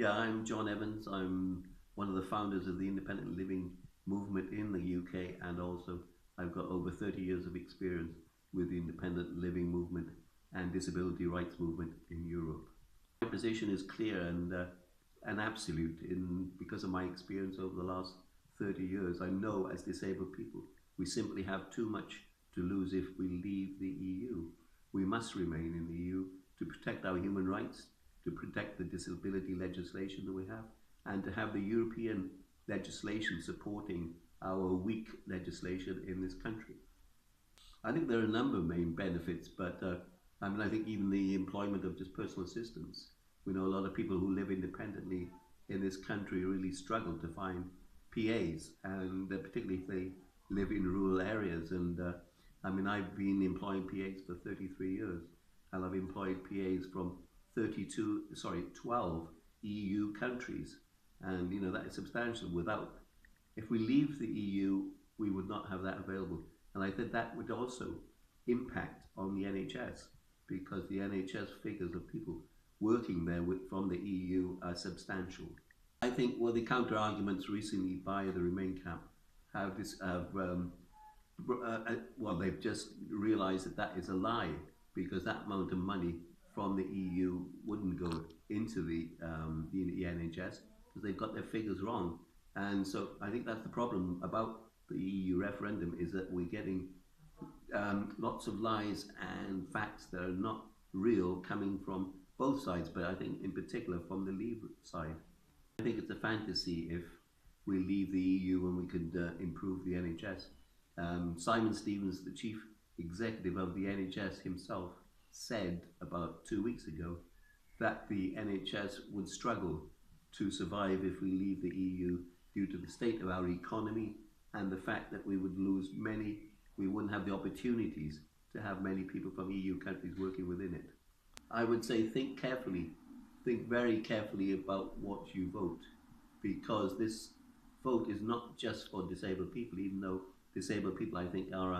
Yeah, I'm John Evans. I'm one of the founders of the independent living movement in the UK, and also I've got over 30 years of experience with the independent living movement and disability rights movement in Europe. My position is clear and absolute because of my experience over the last 30 years. I know as disabled people, we simply have too much to lose if we leave the EU. We must remain in the EU to protect our human rights, to protect the disability legislation that we have, and to have the European legislation supporting our weak legislation in this country. I think there are a number of main benefits, but I think even the employment of just personal assistants. We know a lot of people who live independently in this country really struggle to find PAs, and particularly if they live in rural areas. And I've been employing PAs for 33 years, and I've employed PAs from 12 EU countries. And that is substantial. If we leave the EU, we would not have that available. And I think that would also impact on the NHS, because the NHS figures of people working there from the EU are substantial. I think the counter arguments recently by the Remain camp they've just realised that that is a lie, because that amount of money from the EU wouldn't go into the NHS, because they've got their figures wrong. And so I think that's the problem about the EU referendum, is that we're getting lots of lies and facts that are not real coming from both sides, but I think in particular from the Leave side. I think it's a fantasy if we leave the EU and we could improve the NHS. Simon Stevens, the chief executive of the NHS himself, said about 2 weeks ago that the NHS would struggle to survive if we leave the EU due to the state of our economy and the fact that we wouldn't have the opportunities to have many people from EU countries working within it. I would say think very carefully about what you vote, because this vote is not just for disabled people, even though disabled people, I think, are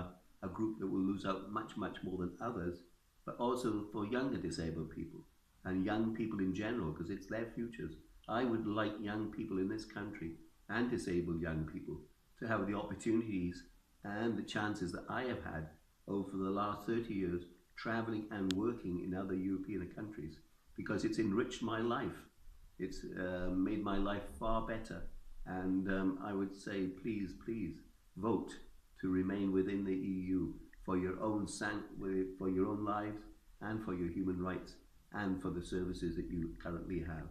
a group that will lose out much, much more than others, but also for younger disabled people and young people in general, because it's their futures. I would like young people in this country and disabled young people to have the opportunities and the chances that I have had over the last 30 years traveling and working in other European countries, because it's enriched my life. It's made my life far better. And I would say, please vote to remain within the EU for your own lives and for your human rights and for the services that you currently have.